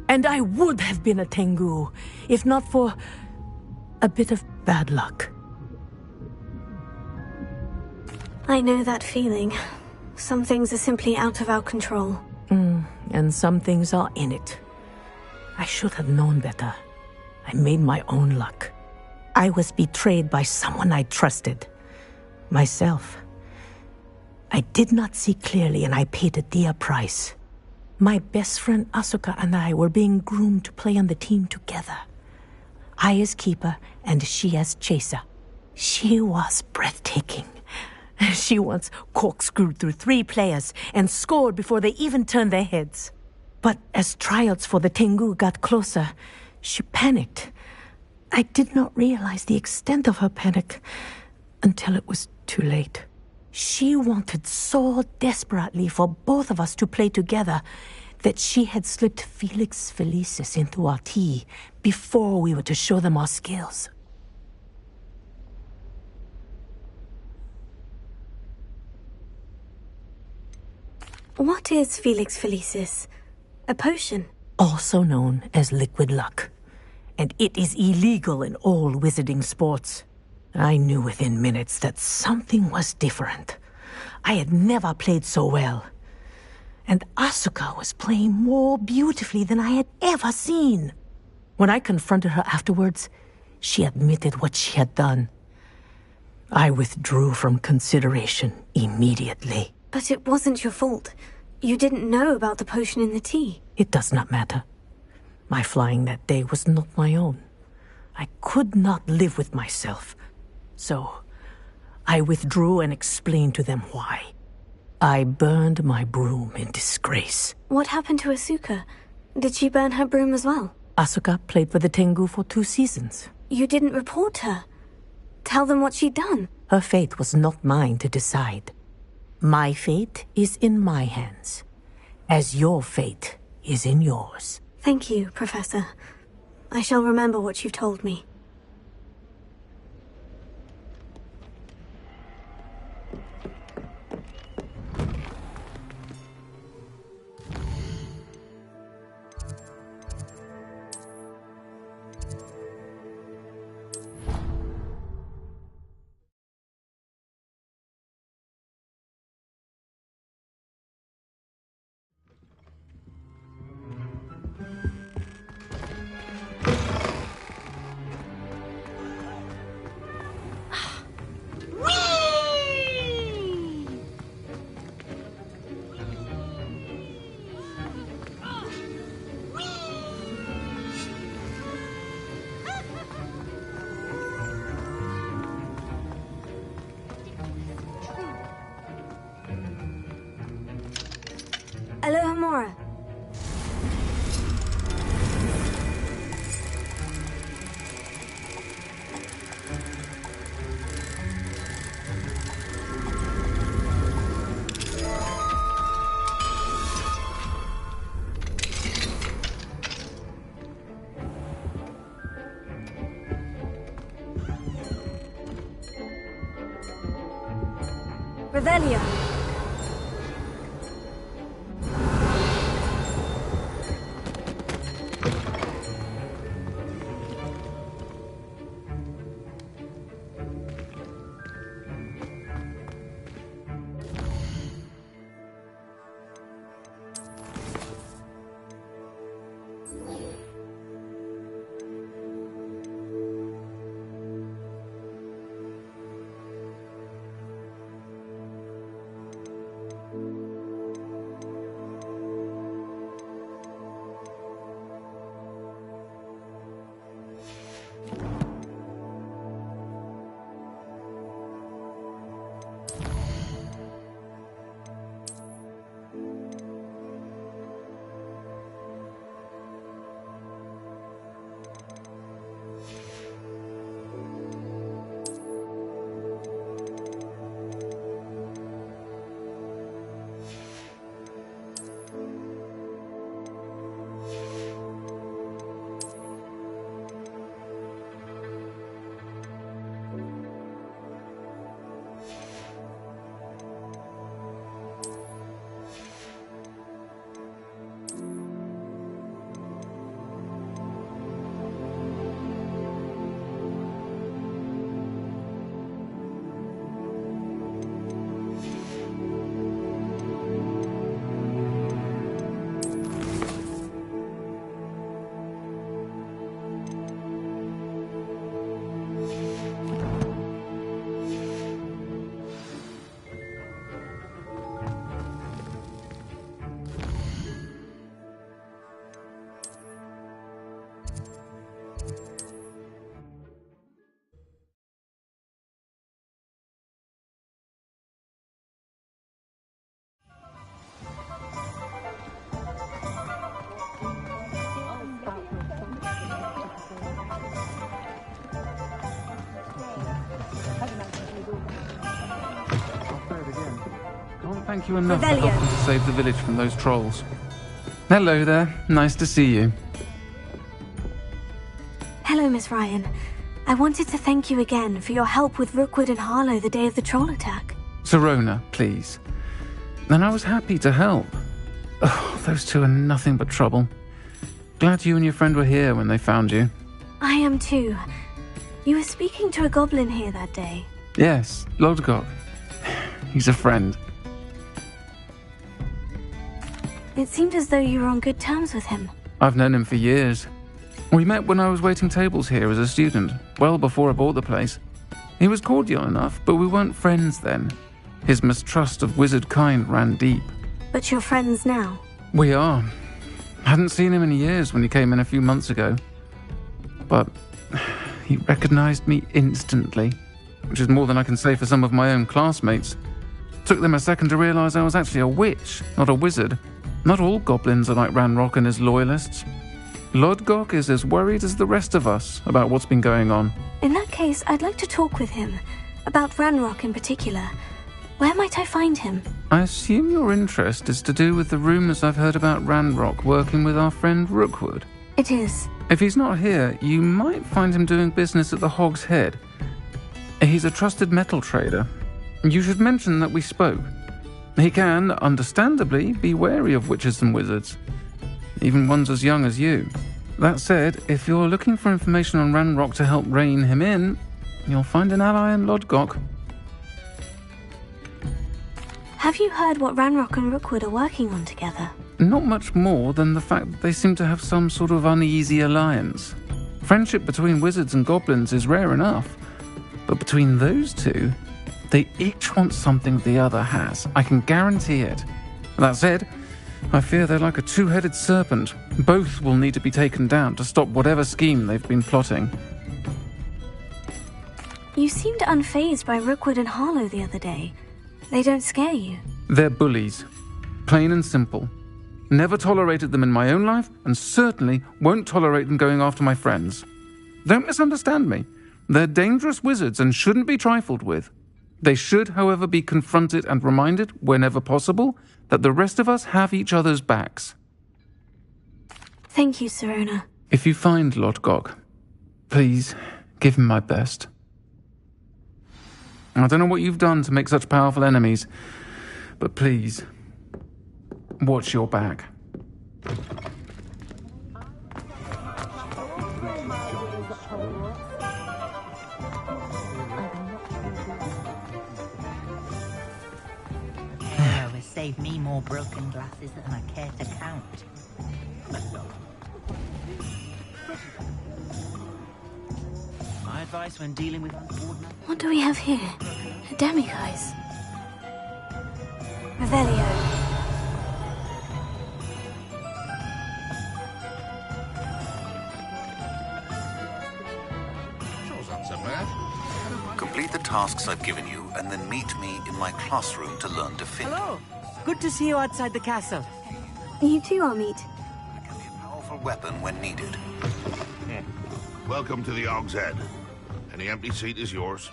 And I would have been a Tengu, if not for a bit of bad luck. I know that feeling. Some things are simply out of our control. And some things are in it. I should have known better. I made my own luck. I was betrayed by someone I trusted. Myself. I did not see clearly, and I paid a dear price. My best friend Asuka and I were being groomed to play on the team together. I as keeper, and she as chaser. She was breathtaking. She once corkscrewed through 3 players and scored before they even turned their heads. But as tryouts for the Tengu got closer, she panicked. I did not realize the extent of her panic until it was too late. She wanted so desperately for both of us to play together that she had slipped Felix Felicis into our tea before we were to show them our skills. What is Felix Felicis? A potion? Also known as liquid luck. And it is illegal in all wizarding sports. I knew within minutes that something was different. I had never played so well. And Asuka was playing more beautifully than I had ever seen. When I confronted her afterwards, she admitted what she had done. I withdrew from consideration immediately. But it wasn't your fault. You didn't know about the potion in the tea. It does not matter. My flying that day was not my own. I could not live with myself. So, I withdrew and explained to them why. I burned my broom in disgrace. What happened to Asuka? Did she burn her broom as well? Asuka played for the Tengu for 2 seasons. You didn't report her. Tell them what she'd done. Her fate was not mine to decide. My fate is in my hands, as your fate is in yours. Thank you, Professor. I shall remember what you've told me. Revelio. Thank you enough for Revelio. helping to save the village from those trolls. Hello there. Nice to see you. Hello, Miss Ryan. I wanted to thank you again for your help with Rookwood and Harlow the day of the troll attack. Serona, please. And I was happy to help. Oh, those two are nothing but trouble. Glad you and your friend were here when they found you. I am too. You were speaking to a goblin here that day. Yes, Lodgok. He's a friend. It seemed as though you were on good terms with him. I've known him for years. We met when I was waiting tables here as a student, well before I bought the place. He was cordial enough, but we weren't friends then. His mistrust of wizard kind ran deep. But you're friends now. We are. Hadn't seen him in years when he came in a few months ago. But he recognized me instantly, which is more than I can say for some of my own classmates. Took them a second to realize I was actually a witch, not a wizard. Not all goblins are like Ranrock and his loyalists. Lodgok is as worried as the rest of us about what's been going on. In that case, I'd like to talk with him. About Ranrock in particular. Where might I find him? I assume your interest is to do with the rumors I've heard about Ranrock working with our friend Rookwood. It is. If he's not here, you might find him doing business at the Hog's Head. He's a trusted metal trader. You should mention that we spoke. He can, understandably, be wary of witches and wizards, even ones as young as you. That said, if you're looking for information on Ranrock to help rein him in, you'll find an ally in Lodgok. Have you heard what Ranrock and Rookwood are working on together? Not much more than the fact that they seem to have some sort of uneasy alliance. Friendship between wizards and goblins is rare enough, but between those two, they each want something the other has. I can guarantee it. That said, I fear they're like a two-headed serpent. Both will need to be taken down to stop whatever scheme they've been plotting. You seemed unfazed by Rookwood and Harlow the other day. They don't scare you. They're bullies. Plain and simple. Never tolerated them in my own life, and certainly won't tolerate them going after my friends. Don't misunderstand me. They're dangerous wizards and shouldn't be trifled with. They should, however, be confronted and reminded, whenever possible, that the rest of us have each other's backs. Thank you, Serona. If you find Lodgok, please give him my best. I don't know what you've done to make such powerful enemies, but please, watch your back. Save me more broken glasses than I care to count. My advice when dealing with uncoordinated... What do we have here? A demiguise. Revelio. Shows not so bad. Complete the tasks I've given you, and then meet me in my classroom to learn to fit. Hello! Good to see you outside the castle. You too, Amit. It can be a powerful weapon when needed. Welcome to the Og's Head. Any empty seat is yours.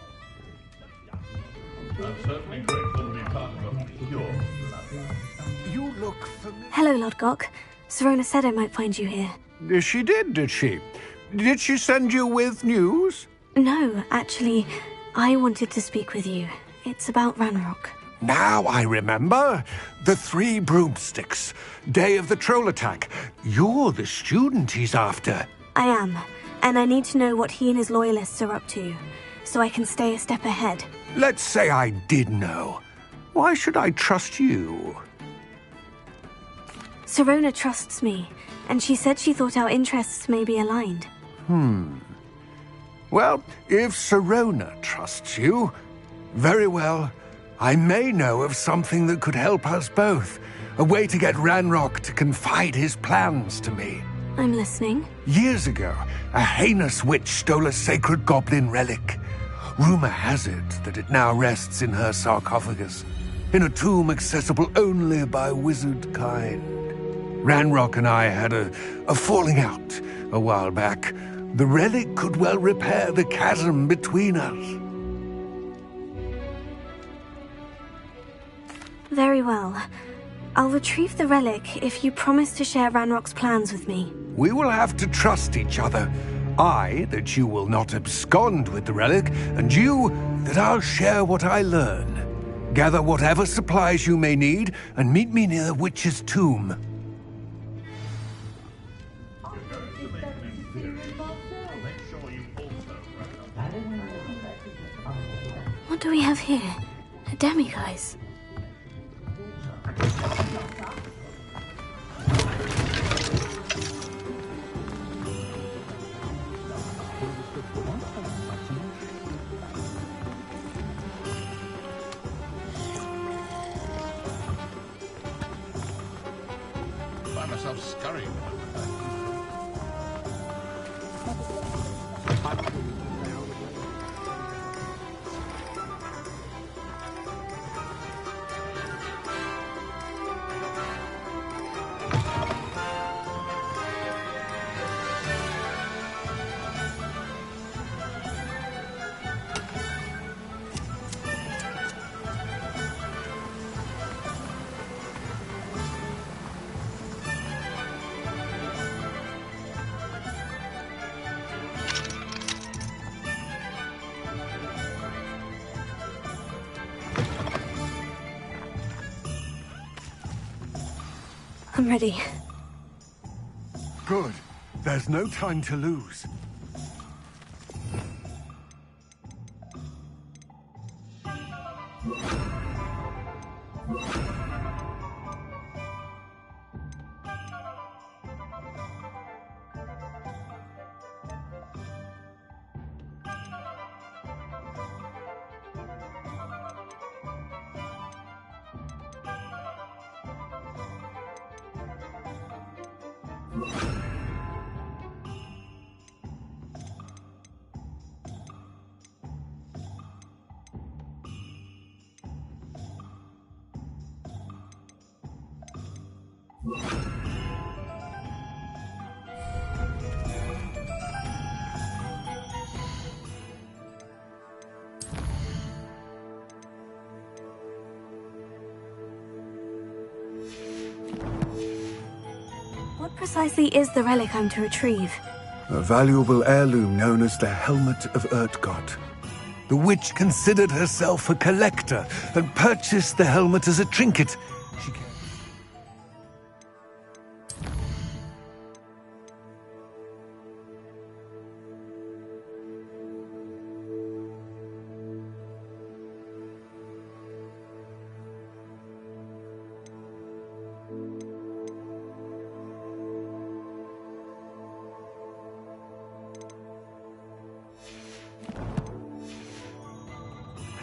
I'm certainly grateful to be part of your You look familiar. Hello, Lodgok. Serona said I might find you here. She did she? Did she send you with news? No, actually, I wanted to speak with you. It's about Ranrock. Now I remember. The 3 broomsticks. Day of the troll attack. You're the student he's after. I am, and I need to know what he and his loyalists are up to, so I can stay a step ahead. Let's say I did know. Why should I trust you? Serona trusts me, and she said she thought our interests may be aligned. Well, if Serona trusts you, very well. I may know of something that could help us both. A way to get Ranrock to confide his plans to me. I'm listening. Years ago, a heinous witch stole a sacred goblin relic. Rumor has it that it now rests in her sarcophagus, in a tomb accessible only by wizard kind. Ranrock and I had a falling out a while back. The relic could well repair the chasm between us. Very well. I'll retrieve the relic if you promise to share Ranrock's plans with me. We will have to trust each other. I, that you will not abscond with the relic, and you, that I'll share what I learn. Gather whatever supplies you may need, and meet me near the witch's tomb. What do we have here? A demiguise. Find myself scurrying. I'm ready. Good. There's no time to lose. What precisely is the relic I'm to retrieve? A valuable heirloom known as the Helmet of Urtgott. The witch considered herself a collector and purchased the helmet as a trinket. She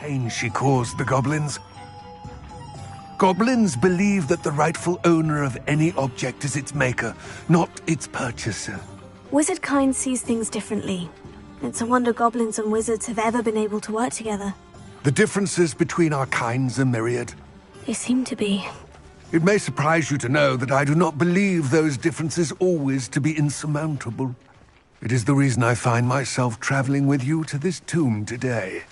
pain she caused the goblins. Goblins believe that the rightful owner of any object is its maker, not its purchaser. Wizard kind sees things differently. It's a wonder goblins and wizards have ever been able to work together. The differences between our kinds are myriad. They seem to be. It may surprise you to know that I do not believe those differences always to be insurmountable. It is the reason I find myself traveling with you to this tomb today.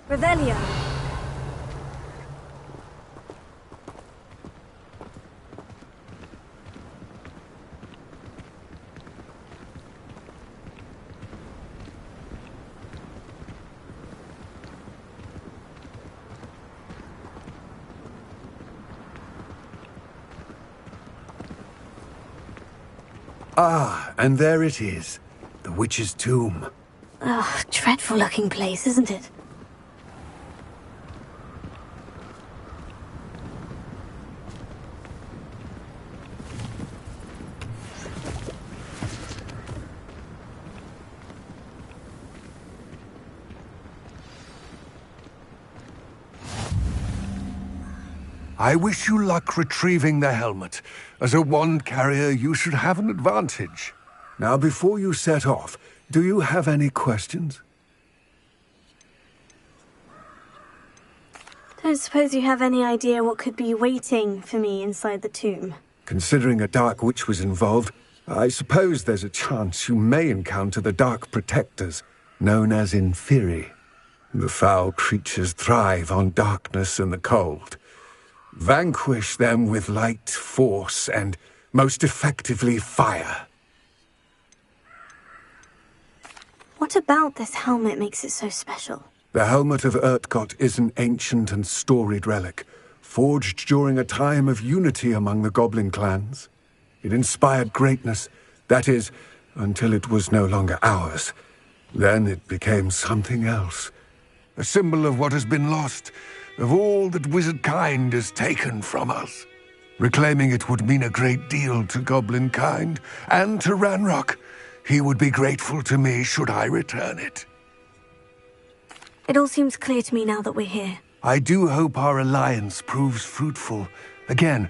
Revelio. Ah, and there it is. The witch's tomb. Ugh, dreadful looking place, isn't it? I wish you luck retrieving the helmet. As a wand carrier, you should have an advantage. Now, before you set off, do you have any questions? Don't suppose you have any idea what could be waiting for me inside the tomb? Considering a dark witch was involved, I suppose there's a chance you may encounter the Dark Protectors, known as Inferi. The foul creatures thrive on darkness and the cold. Vanquish them with light, force, and, most effectively, fire. What about this helmet makes it so special? The helmet of Urtkot is an ancient and storied relic, forged during a time of unity among the goblin clans. It inspired greatness, that is, until it was no longer ours. Then it became something else. A symbol of what has been lost, of all that wizard kind has taken from us. Reclaiming it would mean a great deal to goblin kind, and to Ranrock. He would be grateful to me should I return it. It all seems clear to me now that we're here. I do hope our alliance proves fruitful. Again,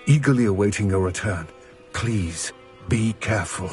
eagerly awaiting your return. Please, be careful.